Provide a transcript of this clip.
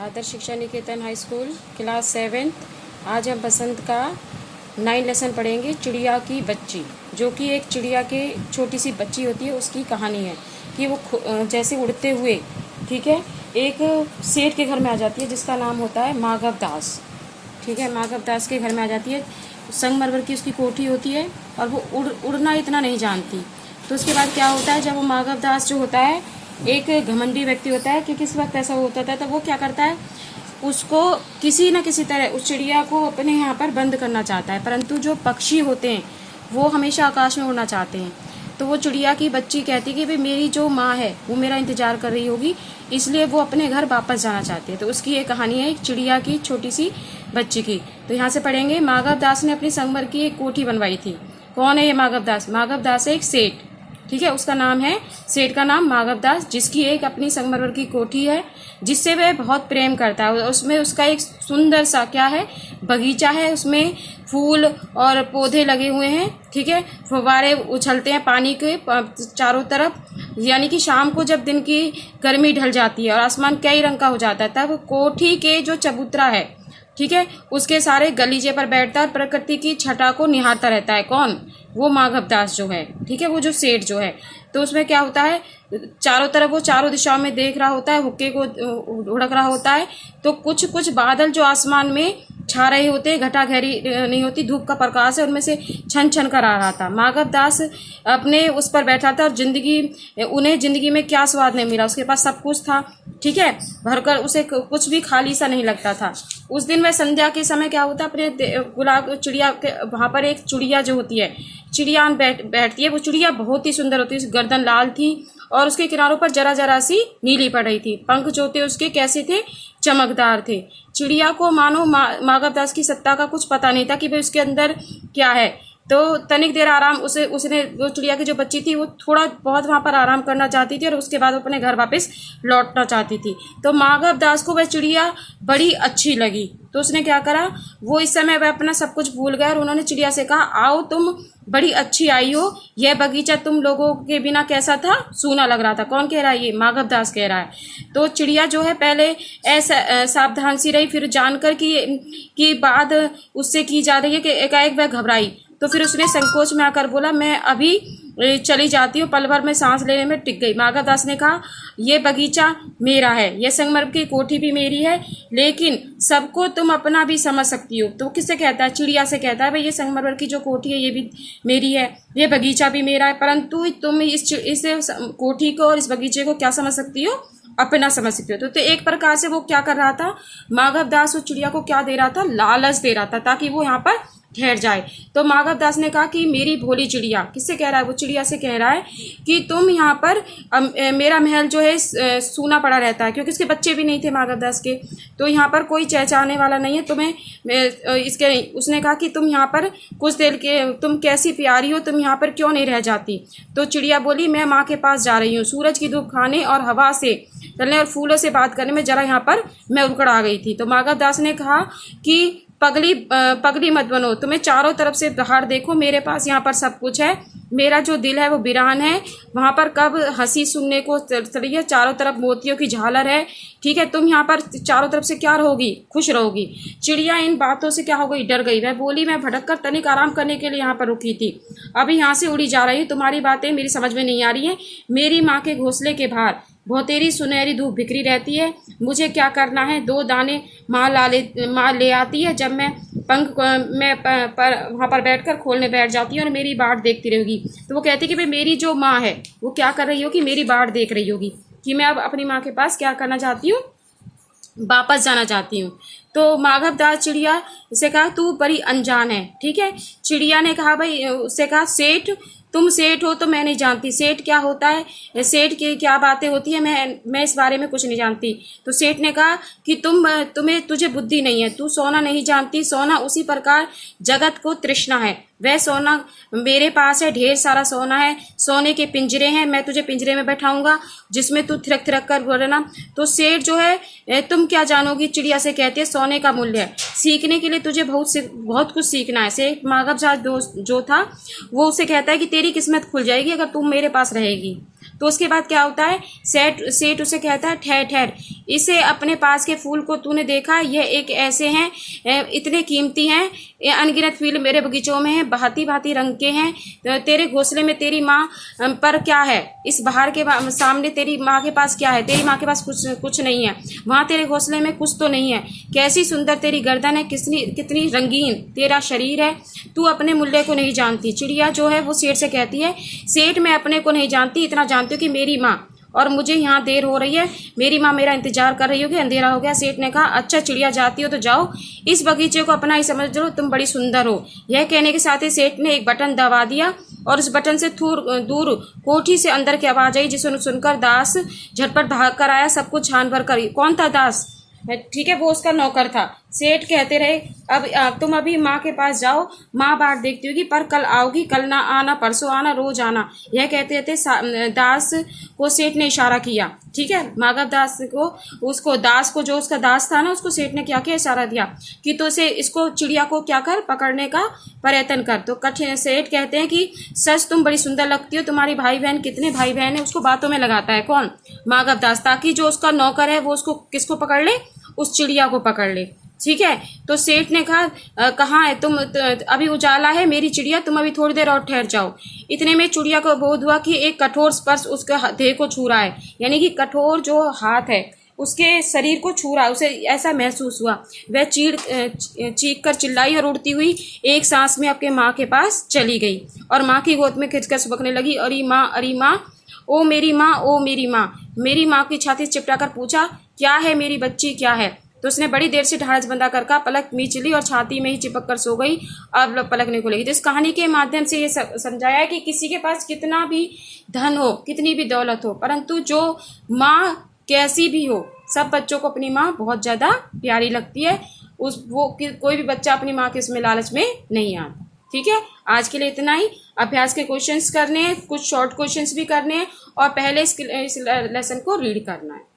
आदर्श शिक्षा निकेतन high school class 7। आज हम बसंत का 9 लेसन पढ़ेंगे। चिड़िया की बच्ची, जो कि एक चिड़िया के छोटी सी बच्ची होती है, उसकी कहानी है कि वो जैसे उड़ते हुए, ठीक है, एक सेठ के घर में आ जाती है जिसका नाम होता है माधव दास। ठीक है, माधव दास के घर में आ जाती है। संगमरमर की उसकी कोठी होती है और वो उड़ना इतना नहीं जानती। तो उसके बाद क्या होता है, जब वो माधव दास जो होता है एक घमंडी व्यक्ति होता है, कि किस वक्त ऐसा होता था, तो वो क्या करता है, उसको किसी न किसी तरह उस चिड़िया को अपने यहाँ पर बंद करना चाहता है। परंतु जो पक्षी होते हैं वो हमेशा आकाश में उड़ना चाहते हैं। तो वो चिड़िया की बच्ची कहती है कि भाई मेरी जो माँ है वो मेरा इंतजार कर रही होगी, इसलिए वो अपने घर वापस जाना चाहती है। तो उसकी ये कहानी है एक चिड़िया की छोटी सी बच्ची की। तो यहाँ से पढ़ेंगे, माधव दास ने अपनी संगमरमर की एक कोठी बनवाई थी। कौन है ये माधव दास? माधव दास है एक सेठ, ठीक है, उसका नाम है, सेठ का नाम माधव दास, जिसकी एक अपनी संगमरमर की कोठी है जिससे वह बहुत प्रेम करता है। उसमें उसका एक सुंदर सा क्या है, बगीचा है, उसमें फूल और पौधे लगे हुए हैं। ठीक है, फव्वारे उछलते हैं पानी के चारों तरफ। यानी कि शाम को जब दिन की गर्मी ढल जाती है और आसमान कई रंग का हो जाता है, तब कोठी के जो चबूतरा है, ठीक है, उसके सारे गलीचे पर बैठता है और प्रकृति की छटा को निहारता रहता है। कौन? वो माधव दास जो है, ठीक है, वो जो सेठ जो है। तो उसमें क्या होता है, चारों तरफ वो चारों दिशाओं में देख रहा होता है, हुक्के को उड़क रहा होता है। तो कुछ कुछ बादल जो आसमान में छा रहे होते हैं, घटा घेरी नहीं होती, धूप का प्रकाश है, उनमें से छन छन कर आ रहा था। माधव दास अपने उस पर बैठा था और उन्हें जिंदगी में क्या स्वाद नहीं मिला, उसके पास सब कुछ था, ठीक है, भरकर, उसे कुछ भी खाली सा नहीं लगता था। उस दिन वह संध्या के समय क्या होता, अपने गुलाब चिड़िया के वहाँ पर एक चिड़िया जो होती है, चिड़िया बैठती है। वो चिड़िया बहुत ही सुंदर होती है, उसकी गर्दन लाल थी और उसके किनारों पर जरा जरा सी नीली पड़ रही थी। पंख जो थे उसके कैसे थे, चमकदार थे। चिड़िया को मानो माधव दास की सत्ता का कुछ पता नहीं था कि भाई उसके अंदर क्या है। तो तनिक देर आराम उसने वो चिड़िया की जो बच्ची थी वो थोड़ा बहुत वहाँ पर आराम करना चाहती थी और उसके बाद अपने घर वापस लौटना चाहती थी। तो माधव दास को वह चिड़िया बड़ी अच्छी लगी। तो उसने क्या करा, वो इस समय वह अपना सब कुछ भूल गया और उन्होंने चिड़िया से कहा, आओ तुम बड़ी अच्छी आई हो, यह बगीचा तुम लोगों के बिना कैसा था, सूना लग रहा था। कौन कह रहा है? ये माधव दास कह रहा है। तो चिड़िया जो है पहले ऐसा सावधान सी रही, फिर जानकर कि बात उससे की जा रही है कि एकाएक वह घबराई। तो फिर उसने संकोच में आकर बोला, मैं अभी चली जाती हूँ। पल भर में सांस लेने में टिक गई। माधव दास ने कहा, यह बगीचा मेरा है, यह संगमरमर की कोठी भी मेरी है, लेकिन सबको तुम अपना भी समझ सकती हो। तो किससे कहता है? चिड़िया से कहता है, भाई ये संगमरमर की जो कोठी है ये भी मेरी है, ये बगीचा भी मेरा है, परंतु तुम इस कोठी को और इस बगीचे को क्या समझ सकती हो? अपना समझ सकते हो। तो एक प्रकार से वो क्या कर रहा था, माधव दास उस चिड़िया को क्या दे रहा था, लालच दे रहा था, ताकि वो यहाँ पर ठहर जाए। तो माधव दास ने कहा कि मेरी भोली चिड़िया, किससे कह रहा है? वो चिड़िया से कह रहा है कि तुम यहाँ पर मेरा महल जो है सूना पड़ा रहता है, क्योंकि उसके बच्चे भी नहीं थे माधव दास के, तो यहाँ पर कोई चहचाने वाला नहीं है तुम्हें। उसने कहा कि तुम यहाँ पर कुछ देर के, तुम कैसी प्यारी हो, तुम यहाँ पर क्यों नहीं रह जाती? तो चिड़िया बोली, मैं माँ के पास जा रही हूँ, सूरज की धूप खाने और हवा से चलने और फूलों से बात करने में जरा यहाँ पर मैं उकड़ आ गई थी। तो माधव दास ने कहा कि पगली मत बनो, तुम्हें चारों तरफ से बाहर देखो, मेरे पास यहाँ पर सब कुछ है, मेरा जो दिल है वो वीरान है, वहाँ पर कब हंसी सुनने को चली है, चारों तरफ मोतियों की झालर है, ठीक है, तुम यहाँ पर चारों तरफ से क्या रहोगी, खुश रहोगी। चिड़िया इन बातों से क्या हो गई, डर गई। वह बोली, मैं भटक कर तनिक आराम करने के लिए यहाँ पर रुकी थी, अभी यहाँ से उड़ी जा रही, तुम्हारी बातें मेरी समझ में नहीं आ रही हैं। मेरी माँ के घोंसले के बाहर बहुतेरी सुनहरी धूप बिखरी रहती है, मुझे क्या करना है, 2 दाने माँ ले आती है, जब मैं पंख मैं वहाँ पर बैठकर खोलने बैठ जाती हूँ और मेरी बाट देखती रहेगी। तो वो कहती है कि भाई मेरी जो माँ है वो क्या कर रही होगी, मेरी बाट देख रही होगी कि मैं अब अपनी माँ के पास क्या करना चाहती हूँ, वापस जाना चाहती हूँ। तो माधव दास चिड़िया से कहा, तू बड़ी अनजान है, ठीक है। चिड़िया ने कहा, भाई उससे कहा, सेठ तुम सेठ हो तो मैं नहीं जानती, सेठ क्या होता है, सेठ की क्या बातें होती है, मैं इस बारे में कुछ नहीं जानती। तो सेठ ने कहा कि तुझे बुद्धि नहीं है, तू सोना नहीं जानती, सोना उसी प्रकार जगत को तृष्णा है, वह सोना मेरे पास है, ढेर सारा सोना है, सोने के पिंजरे हैं, मैं तुझे पिंजरे में बैठाऊंगा जिसमें तू थिरक थिरक कर बोलना। तो सेठ जो है, तुम क्या जानोगी, चिड़िया से कहती है, सोने का मूल्य है, सीखने के लिए तुझे बहुत कुछ सीखना है। सेठ माधव जो था वो उसे कहता है कि तेरी किस्मत खुल जाएगी अगर तुम मेरे पास रहेगी। तो उसके बाद क्या होता है, सेठ उसे कहता है ठहर ठहर, इसे अपने पास के फूल को तूने देखा, यह एक ऐसे हैं, इतने कीमती हैं, अनगिनत फूल मेरे बगीचों में हैं, भांति भांति रंग के हैं। तो तेरे घोंसले में तेरी माँ पर क्या है, इस बहार के सामने तेरी माँ के पास क्या है, तेरी माँ के पास कुछ नहीं है, वहाँ तेरे घोंसले में कुछ तो नहीं है। कैसी सुंदर तेरी गर्दन है, कितनी रंगीन तेरा शरीर है, तू अपने मूल्य को नहीं जानती। चिड़िया जो है वो सेठ से कहती है, सेठ मैं अपने को नहीं जानती, इतना जानती हूँ कि मेरी माँ और मुझे यहाँ देर हो रही है, मेरी माँ मेरा इंतजार कर रही होगी, अंधेरा हो गया। सेठ ने कहा, अच्छा चिड़िया जाती हो तो जाओ, इस बगीचे को अपना ही समझ लो, तुम बड़ी सुंदर हो। यह कहने के साथ ही सेठ ने एक बटन दबा दिया और उस बटन से दूर कोठी से अंदर की आवाज आई, जिसे सुनकर दास झटपट भाग कर आया, सब कुछ छान भर कर। कौन था दास? ठीक है, वो उसका नौकर था। सेठ कहते रहे, अब तुम अभी माँ के पास जाओ, माँ बाट देखती होगी, पर कल आओगी, कल ना आना, परसों आना, रोज आना। यह कहते थे दास को सेठ ने इशारा किया। ठीक है, माधव दास को, उसको दास को, जो उसका दास था ना, उसको सेठ ने क्या किया, इशारा दिया कि तो से इसको चिड़िया को क्या कर, पकड़ने का प्रयत्न कर। तो कठिन सेठ कहते हैं कि सच तुम बड़ी सुंदर लगती हो, तुम्हारी भाई बहन, कितने भाई बहन है, उसको बातों में लगाता है। कौन? माधव दास, ताकि जो उसका नौकर है वो उसको किसको पकड़ ले, उस चिड़िया को पकड़ ले। ठीक है, तो सेठ ने कहा, कहाँ है तुम, अभी उजाला है मेरी चिड़िया, तुम अभी थोड़ी देर और ठहर जाओ। इतने में चिड़िया को बोध हुआ कि एक कठोर स्पर्श उसके देह को छू रहा है, यानी कि कठोर जो हाथ है उसके शरीर को छू रहा है, उसे ऐसा महसूस हुआ। वह चीख कर चिल्लाई और उड़ती हुई एक सांस में अपने माँ के पास चली गई और माँ की गोद में खिंचकर सुबकने लगी। अरे माँ, ओ मेरी माँ, ओ मेरी माँ। मेरी माँ की छाती चिपटा कर पूछा, क्या है मेरी बच्ची, क्या है? तो उसने बड़ी देर से ढाढ़स बंधा कर कहा, पलक मींच ली और छाती में ही चिपक कर सो गई, अब पलकने को लगी। तो इस कहानी के माध्यम से ये समझाया है कि किसी के पास कितना भी धन हो, कितनी भी दौलत हो, परंतु जो माँ कैसी भी हो, सब बच्चों को अपनी माँ बहुत ज़्यादा प्यारी लगती है। कोई भी बच्चा अपनी माँ के उसमें लालच में नहीं आता। ठीक है, आज के लिए इतना ही। अभ्यास के क्वेश्चंस करने हैं, कुछ शॉर्ट क्वेश्चंस भी करने हैं और पहले इस लेसन को रीड करना है।